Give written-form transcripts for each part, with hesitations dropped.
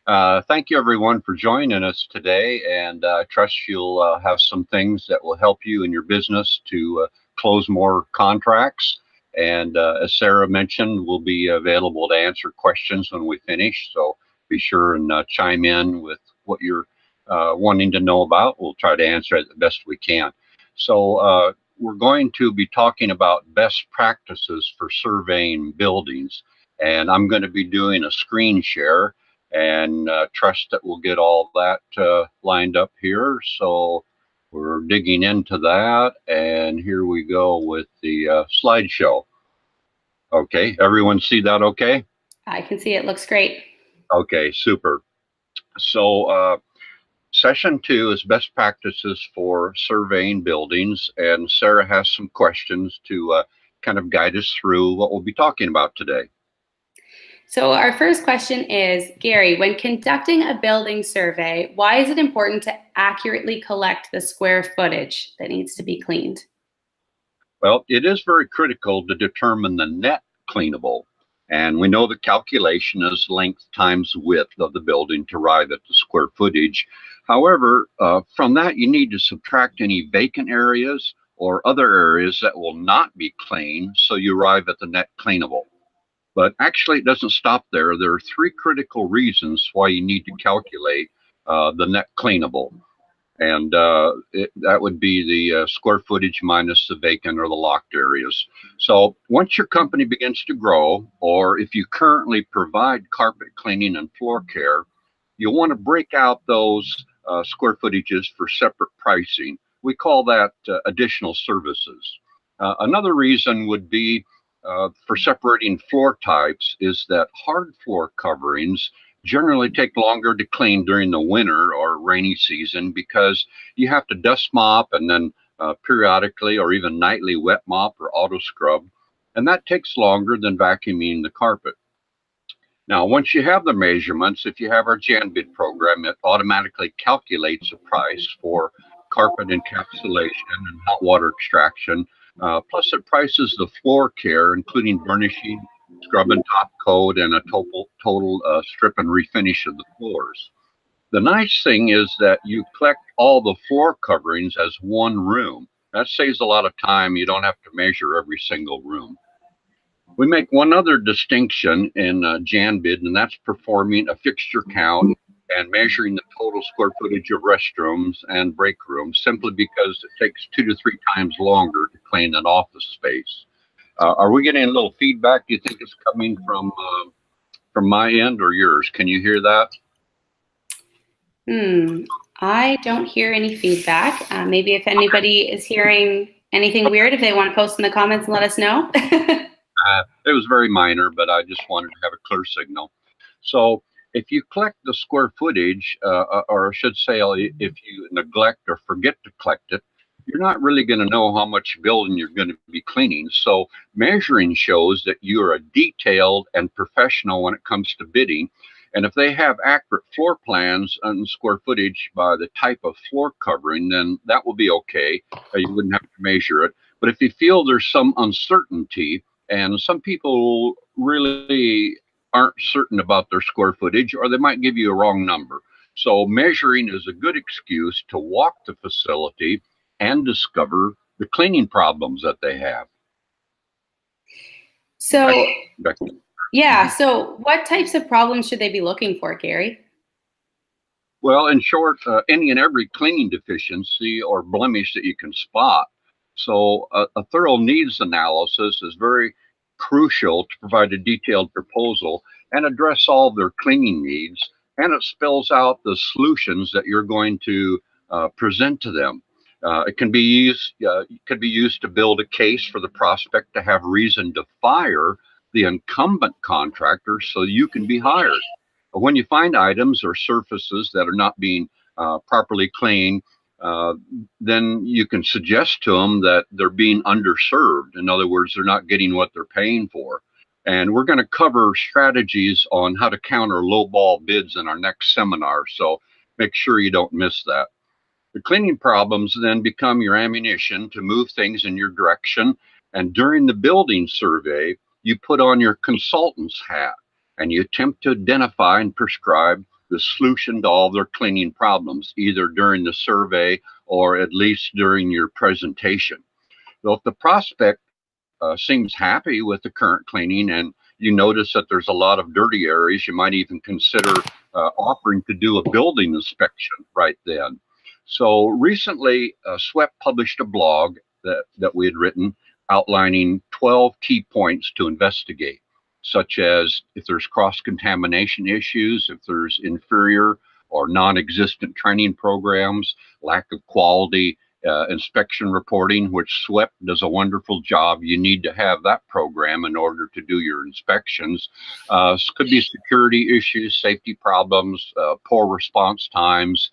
Thank you, everyone, for joining us today, and I trust you'll have some things that will help you in your business to close more contracts. And as Sarah mentioned, we'll be available to answer questions when we finish. So be sure and chime in with what you're wanting to know about. We'll try to answer it the best we can. So we're going to be talking about best practices for surveying buildings, and I'm going to be doing a screen share and trust that we'll get all that lined up here. So we're digging into that, and here we go with the slideshow. Okay, everyone see that okay? I can see it. Looks great. Okay, super. So session 2 is best practices for surveying buildings, and Sarah has some questions to kind of guide us through what we'll be talking about today. So our first question is, Gary, when conducting a building survey, why is it important to accurately collect the square footage that needs to be cleaned? Well, it is very critical to determine the net cleanable. And we know the calculation is length times width of the building to arrive at the square footage. However, from that, you need to subtract any vacant areas or other areas that will not be cleaned, so you arrive at the net cleanable. But actually, it doesn't stop there. There are 3 critical reasons why you need to calculate the net cleanable. And that would be the square footage minus the vacant or the locked areas. So once your company begins to grow, or if you currently provide carpet cleaning and floor care, you'll want to break out those square footages for separate pricing. We call that additional services. Another reason would be for separating floor types is that hard floor coverings generally take longer to clean during the winter or rainy season because you have to dust mop and then periodically or even nightly wet mop or auto scrub, and that takes longer than vacuuming the carpet. Now, once you have the measurements, if you have our JanBid program, it automatically calculates a price for carpet encapsulation and hot water extraction. Plus, it prices the floor care, including burnishing, scrub and top coat, and a total strip and refinish of the floors. The nice thing is that you collect all the floor coverings as one room. That saves a lot of time. You don't have to measure every single room. We make one other distinction in JanBid, and that's performing a fixture count and measuring the total square footage of restrooms and break rooms, simply because it takes 2 to 3 times longer to clean an office space. Are we getting a little feedback? Do you think it's coming from my end or yours? Can you hear that? I don't hear any feedback. Maybe if anybody is hearing anything weird, if they want to post in the comments and let us know. It was very minor, but I just wanted to have a clear signal. So if you collect the square footage, or I should say, if you neglect or forget to collect it, you're not really going to know how much building you're going to be cleaning. So measuring shows that you're a detailed and professional when it comes to bidding. And if they have accurate floor plans and square footage by the type of floor covering, then that will be okay. You wouldn't have to measure it. But if you feel there's some uncertainty, and some people really aren't certain about their square footage, or they might give you a wrong number. So measuring is a good excuse to walk the facility and discover the cleaning problems that they have. So, yeah, so what types of problems should they be looking for, Gary? Well, in short, any and every cleaning deficiency or blemish that you can spot. So a thorough needs analysis is very crucial to provide a detailed proposal and address all their cleaning needs, and it spells out the solutions that you're going to present to them. It can be used to build a case for the prospect to have reason to fire the incumbent contractor so you can be hired. But when you find items or surfaces that are not being properly cleaned, then you can suggest to them that they're being underserved. In other words, they're not getting what they're paying for. And we're going to cover strategies on how to counter lowball bids in our next seminar, so make sure you don't miss that. The cleaning problems then become your ammunition to move things in your direction. And during the building survey, you put on your consultant's hat and you attempt to identify and prescribe the solution to all their cleaning problems, either during the survey or at least during your presentation. So if the prospect seems happy with the current cleaning and you notice that there's a lot of dirty areas, you might even consider offering to do a building inspection right then. So recently, SWEP published a blog that we had written outlining 12 key points to investigate, such as if there's cross-contamination issues, if there's inferior or non-existent training programs, lack of quality inspection reporting, which SWEP does a wonderful job. You need to have that program in order to do your inspections. Could be security issues, safety problems, poor response times,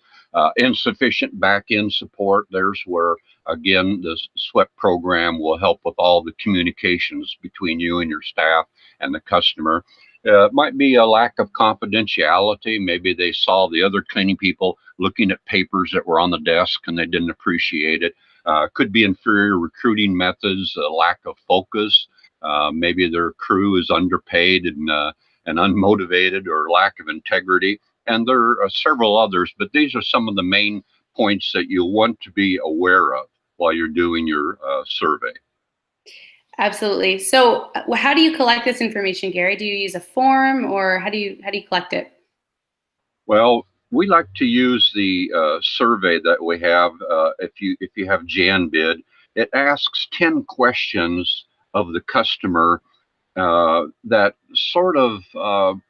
insufficient back-end support. There's where, again, the SWEP program will help with all the communications between you and your staff and the customer. It might be a lack of confidentiality. Maybe they saw the other cleaning people looking at papers that were on the desk and they didn't appreciate it. Could be inferior recruiting methods, a lack of focus. Maybe their crew is underpaid and unmotivated, or lack of integrity. And there are several others, but these are some of the main points that you want to be aware of while you're doing your survey. Absolutely. So how do you collect this information, Gary? Do you use a form, or how do you collect it? Well, we like to use the survey that we have. If you have JanBid, it asks 10 questions of the customer that sort of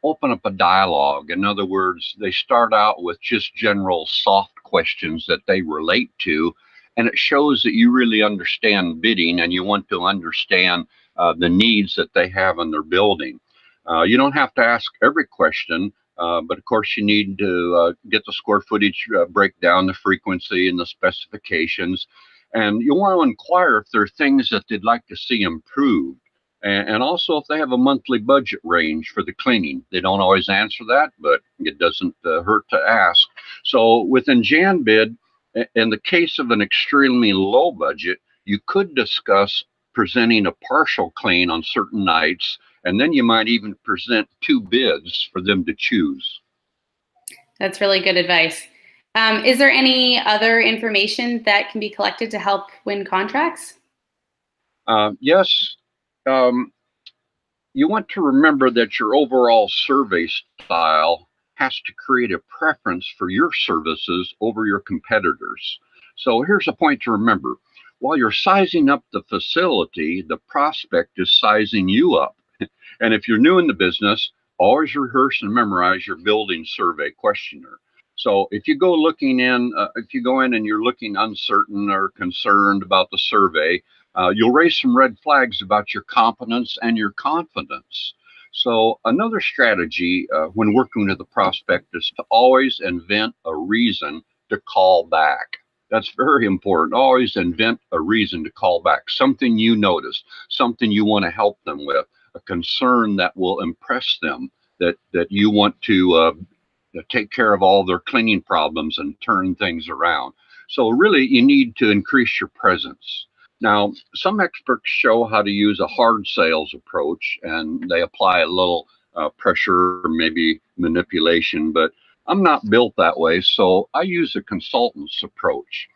open up a dialogue. In other words, they start out with just general soft questions that they relate to, and it shows that you really understand bidding and you want to understand the needs that they have in their building. You don't have to ask every question, but of course you need to get the square footage breakdown, the frequency, and the specifications. And you want to inquire if there are things that they'd like to see improved. And also if they have a monthly budget range for the cleaning. They don't always answer that, but it doesn't hurt to ask. So within JanBid, in the case of an extremely low budget, you could discuss presenting a partial clean on certain nights, and then you might even present 2 bids for them to choose. That's really good advice. Is there any other information that can be collected to help win contracts? Yes. You want to remember that your overall survey style has to create a preference for your services over your competitors. So here's a point to remember. While you're sizing up the facility, the prospect is sizing you up. And if you're new in the business, always rehearse and memorize your building survey questionnaire. So if you go in and you're looking uncertain or concerned about the survey, you'll raise some red flags about your competence and your confidence. So another strategy when working with the prospect is to always invent a reason to call back. That's very important. Always invent a reason to call back. Something you notice, something you want to help them with, a concern that will impress them, that you want to take care of all their cleaning problems and turn things around. So really, you need to increase your presence. Now, some experts show how to use a hard sales approach, and they apply a little pressure, maybe manipulation, but I'm not built that way, so I use a consultant's approach.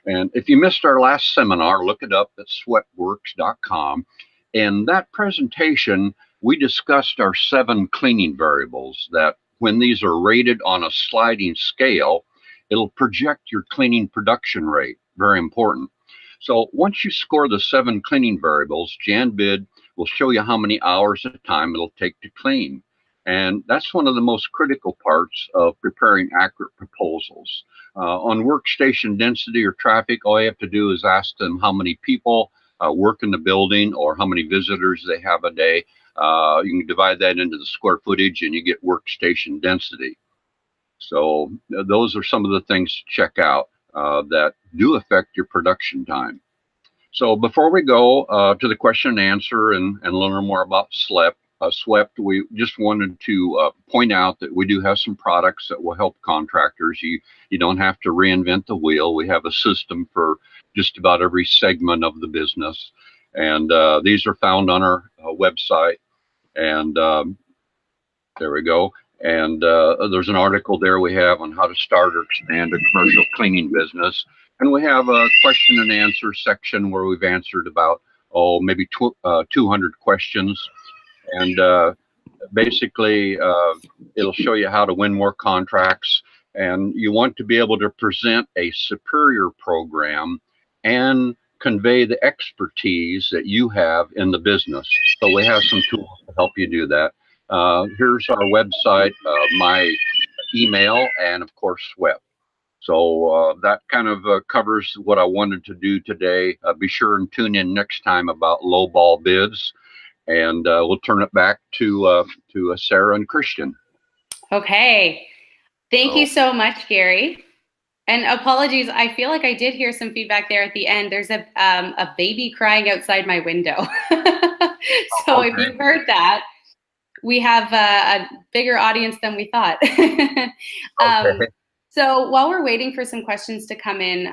And if you missed our last seminar, look it up at sweatworks.com. In that presentation, we discussed our 7 cleaning variables that, when these are rated on a sliding scale, it'll project your cleaning production rate. Very important. So once you score the 7 cleaning variables, JanBid will show you how many hours at a time it'll take to clean. And that's one of the most critical parts of preparing accurate proposals. On workstation density or traffic, all you have to do is ask them how many people work in the building or how many visitors they have a day. You can divide that into the square footage and you get workstation density. So those are some of the things to check out that do affect your production time. So before we go to the question and answer and learn more about SWEP, we just wanted to point out that we do have some products that will help contractors. You don't have to reinvent the wheel. We have a system for just about every segment of the business. And these are found on our website. And there we go. And there's an article there we have on how to start or expand a commercial cleaning business. And we have a question and answer section where we've answered about, maybe 200 questions. And basically, it'll show you how to win more contracts. And you want to be able to present a superior program and convey the expertise that you have in the business. So we have some tools to help you do that. Here's our website, my email, and of course, Sweat. So that kind of covers what I wanted to do today. Be sure and tune in next time about low ball bids, and we'll turn it back to Sarah and Christian. Okay. Thank you so much, Gary. And apologies, I feel like I did hear some feedback there at the end. There's a baby crying outside my window. So if you heard that, we have a bigger audience than we thought. So while we're waiting for some questions to come in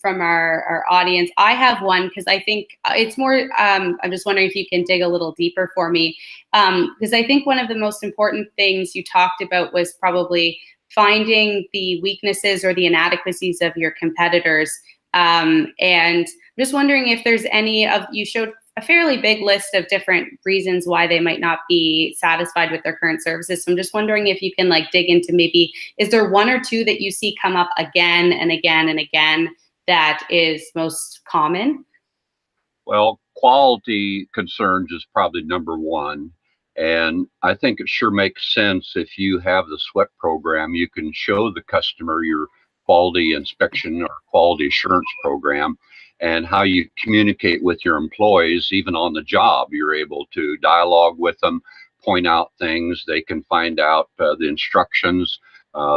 from our audience, I have one because I think it's more, I'm just wondering if you can dig a little deeper for me. Because I think one of the most important things you talked about was probably finding the weaknesses or the inadequacies of your competitors. And I'm just wondering if there's any of, you showed a fairly big list of different reasons why they might not be satisfied with their current services. So I'm just wondering if you can like dig into maybe, is there one or two that you see come up again and again and again that is most common? Well, quality concerns is probably number one. And I think it sure makes sense if you have the Sweat program, you can show the customer your quality inspection or quality assurance program and how you communicate with your employees, even on the job. You're able to dialogue with them, point out things, they can find out the instructions,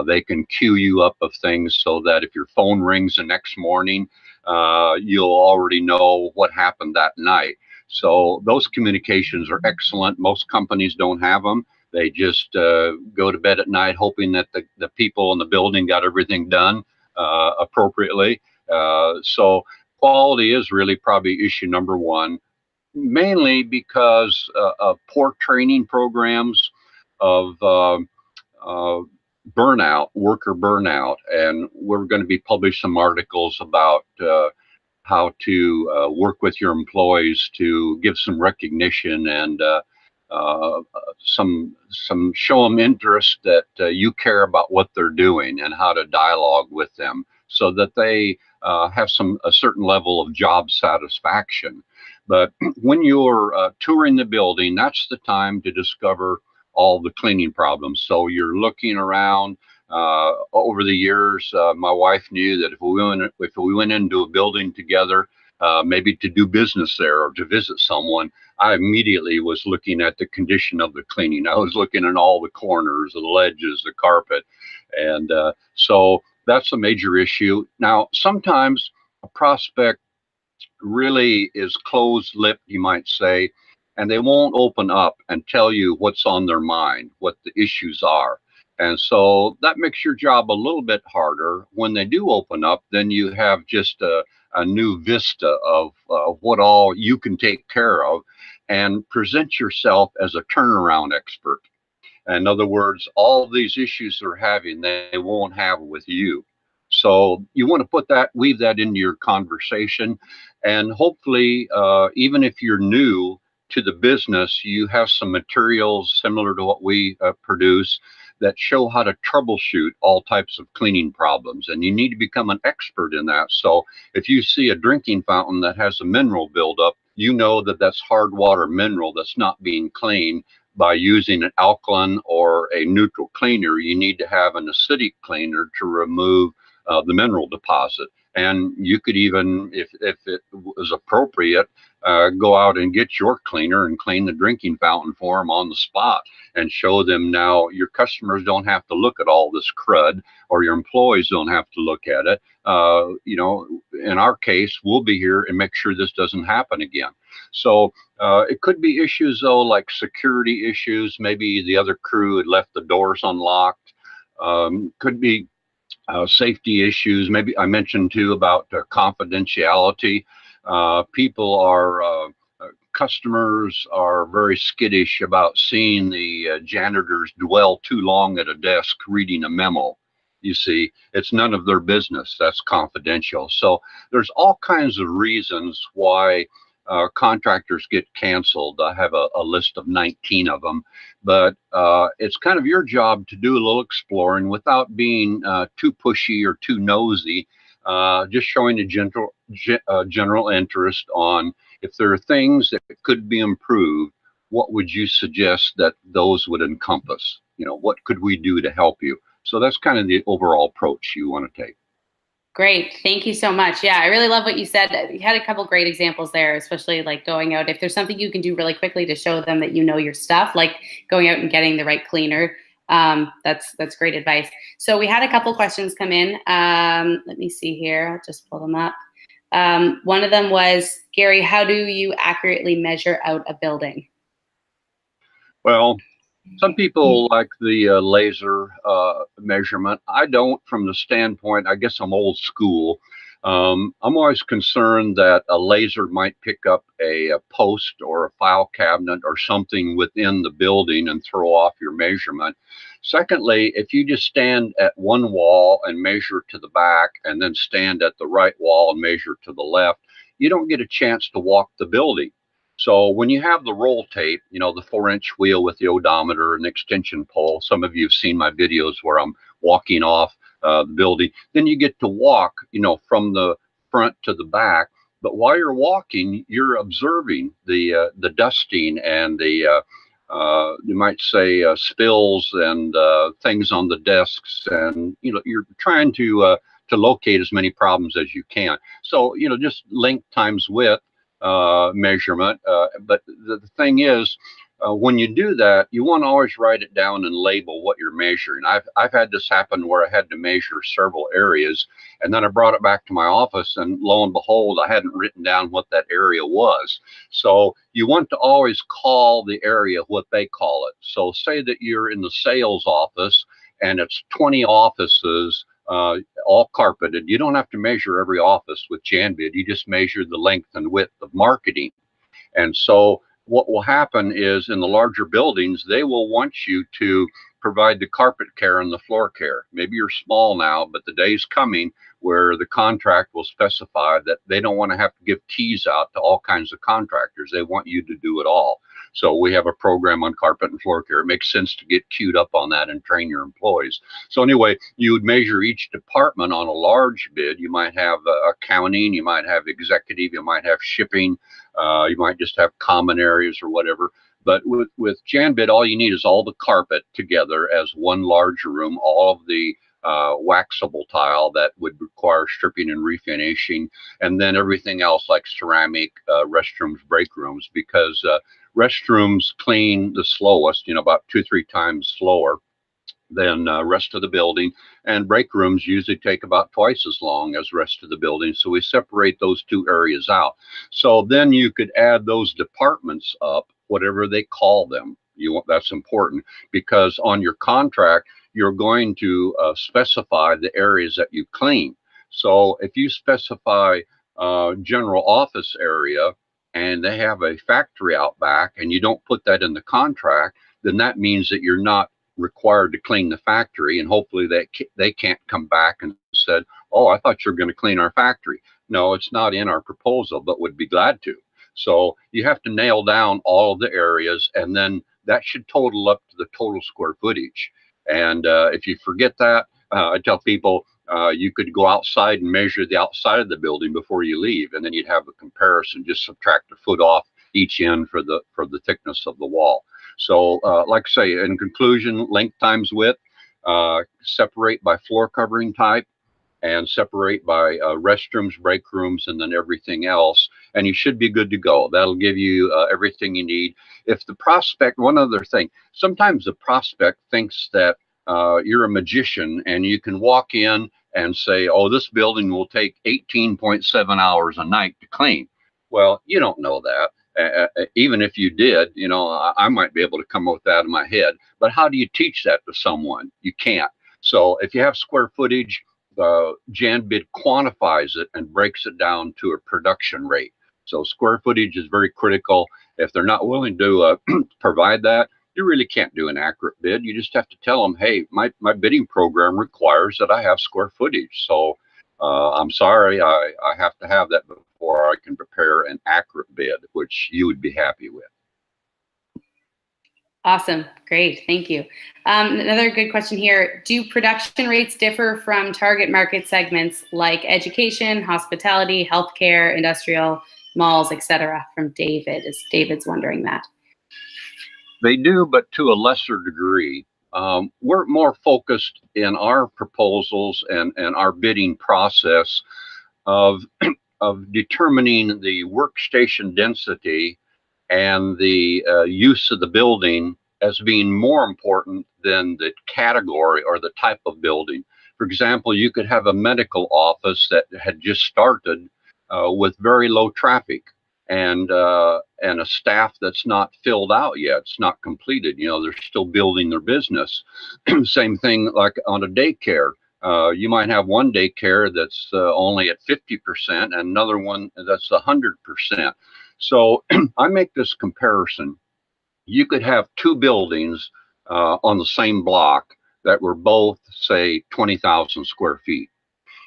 they can cue you up of things so that if your phone rings the next morning, you'll already know what happened that night. So those communications are excellent. Most companies don't have them. They just go to bed at night hoping that the people in the building got everything done appropriately. So quality is really probably issue number one, mainly because of poor training programs, of burnout, worker burnout. And we're going to be publishing some articles about how to work with your employees to give some recognition and some show them interest that you care about what they're doing and how to dialogue with them so that they have a certain level of job satisfaction. But when you're touring the building, that's the time to discover all the cleaning problems. So you're looking around. Over the years, my wife knew that if we went into a building together, maybe to do business there or to visit someone, I immediately was looking at the condition of the cleaning. I was looking at all the corners, the ledges, the carpet. And so that's a major issue. Now, sometimes a prospect really is closed-lipped, you might say, and they won't open up and tell you what's on their mind, what the issues are. And so that makes your job a little bit harder. When they do open up, then you have just a new vista of what all you can take care of and present yourself as a turnaround expert. In other words, all these issues they're having, they won't have with you. So you want to weave that into your conversation. And hopefully, even if you're new to the business, you have some materials similar to what we produce that show how to troubleshoot all types of cleaning problems. And you need to become an expert in that. So if you see a drinking fountain that has a mineral buildup, you know that that's hard water mineral that's not being cleaned by using an alkaline or a neutral cleaner. You need to have an acidic cleaner to remove the mineral deposit. And you could even, if it was appropriate, go out and get your cleaner and clean the drinking fountain for them on the spot and show them. Now your customers don't have to look at all this crud, or your employees don't have to look at it. In our case, we'll be here and make sure this doesn't happen again. So it could be issues, though, like security issues. Maybe the other crew had left the doors unlocked. Could be safety issues. Maybe I mentioned too about confidentiality. People are customers are very skittish about seeing the janitors dwell too long at a desk reading a memo. You see, it's none of their business. That's confidential. So there's all kinds of reasons why contractors get canceled. I have a list of 19 of them, but it's kind of your job to do a little exploring without being too pushy or too nosy. Just showing a general interest on if there are things that could be improved, what would you suggest that those would encompass? You know, what could we do to help you? So that's kind of the overall approach you want to take. Great. Thank you so much. Yeah, I really love what you said. You had a couple great examples there, especially like going out. If there's something you can do really quickly to show them that you know your stuff, like going out and getting the right cleaner, that's great advice. So we had a couple questions come in. Let me see here. I'll just pull them up. One of them was, Gary, how do you accurately measure out a building? Well, some people like the laser measurement. I don't, from the standpoint, I guess I'm old school. I'm always concerned that a laser might pick up a post or a file cabinet or something within the building and throw off your measurement. Secondly, if you just stand at one wall and measure to the back and then stand at the right wall and measure to the left, you don't get a chance to walk the building. So when you have the roll tape, you know, the 4-inch wheel with the odometer and extension pole, some of you have seen my videos where I'm walking off the building, then you get to walk, you know, from the front to the back. But while you're walking, you're observing the dusting and the, you might say, spills and things on the desks. And, you know, you're trying to locate as many problems as you can. So, you know, just length times width measurement. But the thing is, when you do that, you want to always write it down and label what you're measuring. I've had this happen where I had to measure several areas, and then I brought it back to my office, and lo and behold, I hadn't written down what that area was. So you want to always call the area what they call it. So say that you're in the sales office and it's 20 offices, all carpeted. You don't have to measure every office with JanBid. You just measure the length and width of marketing. And so what will happen is in the larger buildings, they will want you to provide the carpet care and the floor care. Maybe you're small now, but the day's coming where the contract will specify that they don't want to have to give keys out to all kinds of contractors. They want you to do it all. So we have a program on carpet and floor care. It makes sense to get queued up on that and train your employees. So anyway, you would measure each department on a large bid. You might have accounting, you might have executive, you might have shipping, you might just have common areas or whatever. But with JanBid, all you need is all the carpet together as one large room, all of the waxable tile that would require stripping and refinishing, and then everything else like ceramic, restrooms, break rooms, because restrooms clean the slowest, you know, about 2-3 times slower than rest of the building, and break rooms usually take about twice as long as rest of the building. So we separate those two areas out. So then you could add those departments up, whatever they call them. That's important, because on your contract you're going to specify the areas that you clean. So if you specify general office area and they have a factory out back and you don't put that in the contract, then that means that you're not required to clean the factory, and hopefully they can't come back and said, oh, I thought you were going to clean our factory. No, it's not in our proposal, but would be glad to. So you have to nail down all of the areas, and then that should total up to the total square footage. And if you forget that, I tell people you could go outside and measure the outside of the building before you leave, and then you'd have a comparison. Just subtract a foot off each end for the thickness of the wall. So like I say, in conclusion, length times width, separate by floor covering type, and separate by restrooms, break rooms, and then everything else. And you should be good to go. That'll give you everything you need. If the prospect, one other thing, sometimes the prospect thinks that you're a magician and you can walk in and say, oh, this building will take 18.7 hours a night to clean. Well, you don't know that. Even if you did, you know, I might be able to come up with that in my head. But how do you teach that to someone? You can't. So if you have square footage, JanBid quantifies it and breaks it down to a production rate. So square footage is very critical. If they're not willing to provide that, you really can't do an accurate bid. You just have to tell them, hey, my bidding program requires that I have square footage. So I'm sorry, I have to have that before I can prepare an accurate bid, which you would be happy with. Awesome. Great. Thank you. Another good question here. Do production rates differ from target market segments like education, hospitality, healthcare, industrial, malls, etc.? From David. David's wondering that. They do, but to a lesser degree. We're more focused in our proposals and our bidding process of determining the workstation density and the use of the building as being more important than the category or the type of building. For example, you could have a medical office that had just started with very low traffic and a staff that's not filled out yet. It's not completed. You know, they're still building their business. Same thing like on a daycare. You might have one daycare that's only at 50% and another one that's 100%. So I make this comparison. You could have two buildings on the same block that were both, say, 20,000 square feet.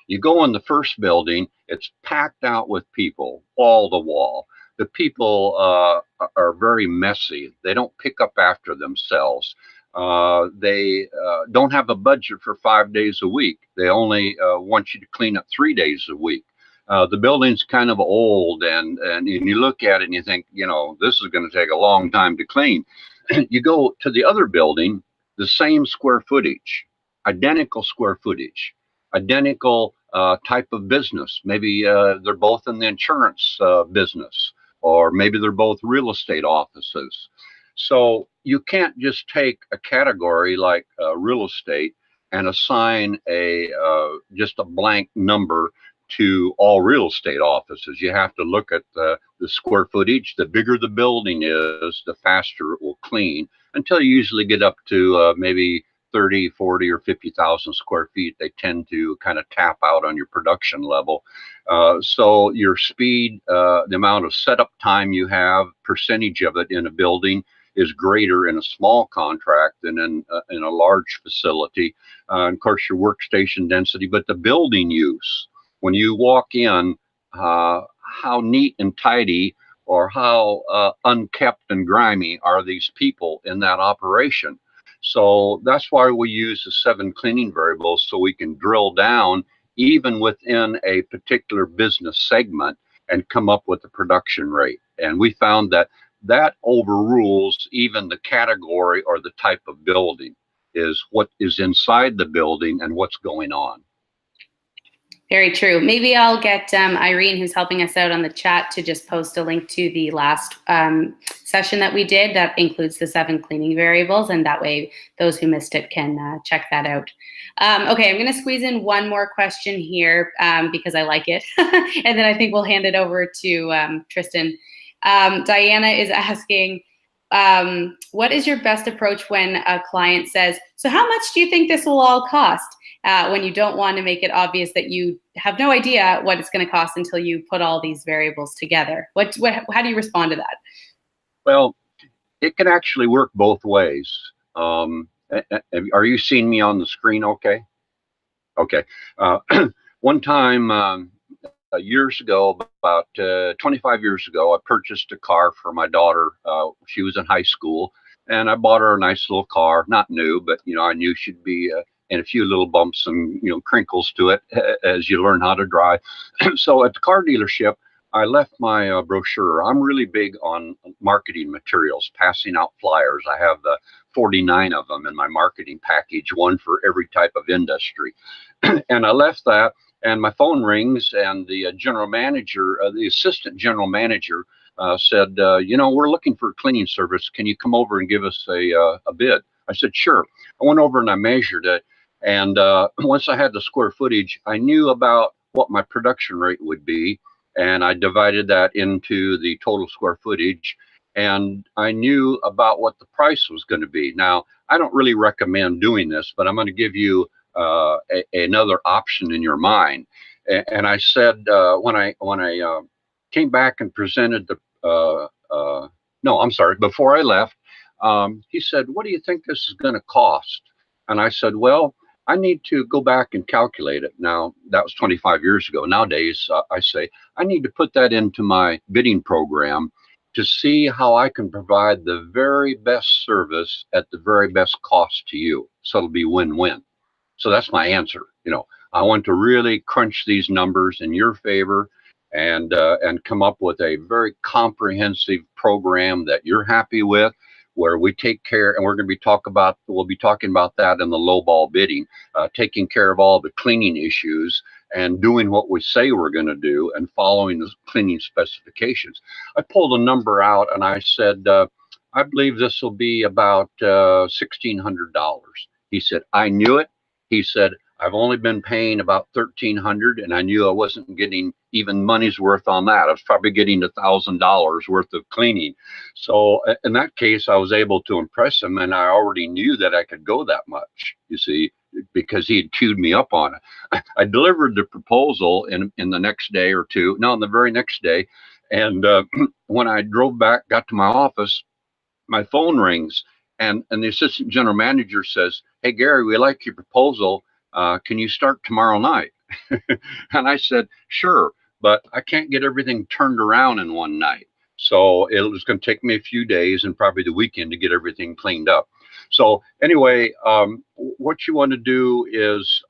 You go in the first building, it's packed out with people, wall to wall. The people are very messy. They don't pick up after themselves. They don't have a budget for 5 days a week. They only want you to clean up 3 days a week. The building's kind of old, and you look at it and you think, you know, this is going to take a long time to clean. You go to the other building, the same square footage, identical square footage, identical type of business. Maybe they're both in the insurance business, or maybe they're both real estate offices. So you can't just take a category like real estate and assign just a blank number to all real estate offices. You have to look at the square footage. The bigger the building is, the faster it will clean, until you usually get up to maybe 30, 40, or 50,000 square feet. They tend to kind of tap out on your production level. So your speed, the amount of setup time you have, percentage of it in a building is greater in a small contract than in a large facility. And of course, your workstation density, but the building use. When you walk in, how neat and tidy or how unkept and grimy are these people in that operation? So that's why we use the 7 cleaning variables, so we can drill down even within a particular business segment and come up with a production rate. And we found that overrules even the category or the type of building, is what is inside the building and what's going on. Very true. Maybe I'll get Irene, who's helping us out on the chat, to just post a link to the last session that we did that includes the 7 cleaning variables, and that way those who missed it can check that out. Okay, I'm going to squeeze in one more question here because I like it, and then I think we'll hand it over to Tristan. Diana is asking, what is your best approach when a client says, so how much do you think this will all cost? When you don't want to make it obvious that you have no idea what it's going to cost until you put all these variables together. How do you respond to that? Well, it can actually work both ways. Are you seeing me on the screen okay? Okay. One time, years ago, about 25 years ago, I purchased a car for my daughter. She was in high school, and I bought her a nice little car, not new, but you know, I knew she'd be and a few little bumps and crinkles to it as you learn how to drive. So at the car dealership, I left my brochure. I'm really big on marketing materials, passing out flyers. I have 49 of them in my marketing package, one for every type of industry. And I left that, and my phone rings, and the general manager, the assistant general manager said, we're looking for a cleaning service. Can you come over and give us a bid? I said, sure. I went over and I measured it. And once I had the square footage, I knew about what my production rate would be. And I divided that into the total square footage. And I knew about what the price was going to be. Now, I don't really recommend doing this, but I'm going to give you another option in your mind. And I said, when I came back and presented the, no, I'm sorry, before I left, he said, what do you think this is going to cost? And I said, well, I need to go back and calculate it. Now, that was 25 years ago. Nowadays, I say, I need to put that into my bidding program to see how I can provide the very best service at the very best cost to you. So it'll be win-win. So that's my answer. I want to really crunch these numbers in your favor and come up with a very comprehensive program that you're happy with, where we take care, and we'll be talking about that in the lowball bidding, taking care of all the cleaning issues and doing what we say we're going to do and following the cleaning specifications. I pulled a number out and I said, I believe this will be about $1,600. He said, I knew it. He said, I've only been paying about $1,300, and I knew I wasn't getting even money's worth on that. I was probably getting $1,000 worth of cleaning. So in that case, I was able to impress him, and I already knew that I could go that much, you see, because he had queued me up on it. I delivered the proposal in the next day or two, no, in the very next day. And when I drove back, got to my office, my phone rings, and the assistant general manager says, hey, Gary, we like your proposal. Can you start tomorrow night? And I said, sure, but I can't get everything turned around in one night. So it was going to take me a few days and probably the weekend to get everything cleaned up. So anyway, what you want to do is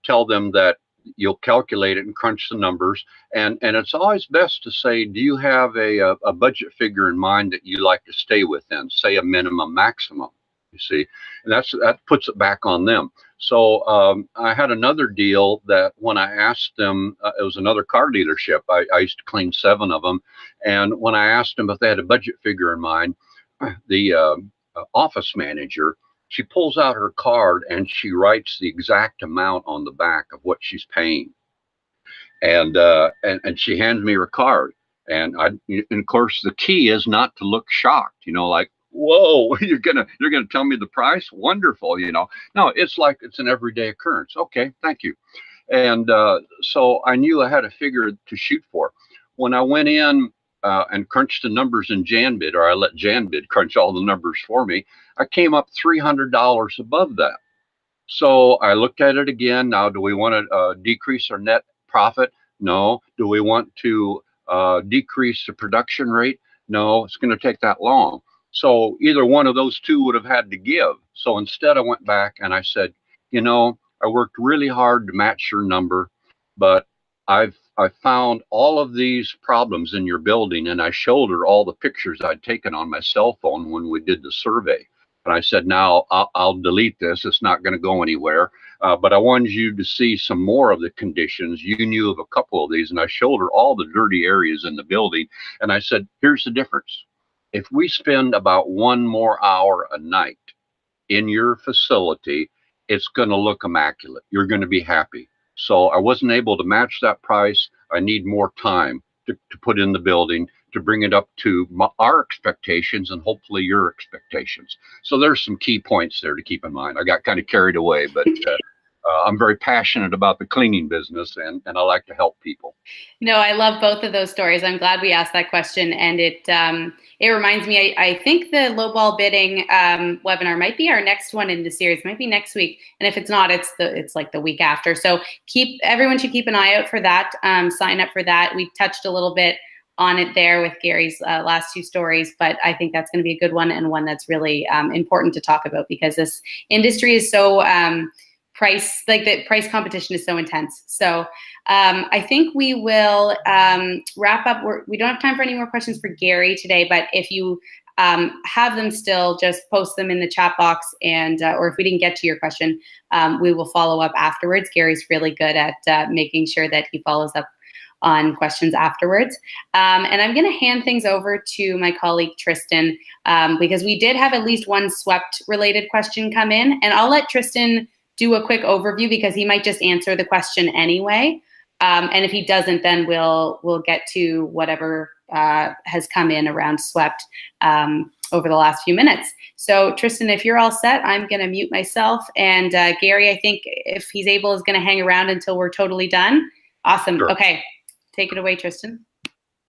tell them that you'll calculate it and crunch the numbers. And it's always best to say, do you have a budget figure in mind that you like to stay within, say a minimum, maximum, you see, and that puts it back on them. So I had another deal that when I asked them, it was another car dealership. I used to clean 7 of them. And when I asked them if they had a budget figure in mind, the office manager, she pulls out her card and she writes the exact amount on the back of what she's paying. And she hands me her card. And of course, the key is not to look shocked, like, whoa, you're gonna tell me the price? Wonderful, No, it's like it's an everyday occurrence. Okay, thank you. And so I knew I had a figure to shoot for. When I went in and crunched the numbers in JanBid, or I let JanBid crunch all the numbers for me, I came up $300 above that. So I looked at it again. Now, do we want to decrease our net profit? No. Do we want to decrease the production rate? No, it's going to take that long. So either one of those two would have had to give. So instead, I went back and I said, I worked really hard to match your number, but I found all of these problems in your building, and I showed her all the pictures I'd taken on my cell phone when we did the survey. And I said, now I'll delete this. It's not going to go anywhere. But I wanted you to see some more of the conditions. You knew of a couple of these, and I showed her all the dirty areas in the building. And I said, here's the difference. If we spend about 1 more hour a night in your facility, it's going to look immaculate. You're going to be happy. So I wasn't able to match that price. I need more time to put in the building to bring it up to our expectations and hopefully your expectations. So there's some key points there to keep in mind. I got kind of carried away, but I'm very passionate about the cleaning business, and I like to help people. No, I love both of those stories. I'm glad we asked that question, and it reminds me. I think the lowball bidding webinar might be our next one in the series. It might be next week, and if it's not, it's like the week after. So everyone should keep an eye out for that. Sign up for that. We touched a little bit on it there with Gary's last 2 stories, but I think that's going to be a good one, and one that's really important to talk about, because this industry is so the price competition is so intense. So I think we will wrap up. We don't have time for any more questions for Gary today, but if you have them still, just post them in the chat box, and or if we didn't get to your question, we will follow up afterwards. Gary's really good at making sure that he follows up on questions afterwards. And I'm going to hand things over to my colleague Tristan, because we did have at least one swept related question come in, and I'll let Tristan do a quick overview because he might just answer the question anyway. And if he doesn't, then we'll get to whatever has come in around swept over the last few minutes. So Tristan, if you're all set, I'm going to mute myself. And Gary, I think if he's able, is going to hang around until we're totally done. Awesome. Sure. Okay. Take it away, Tristan.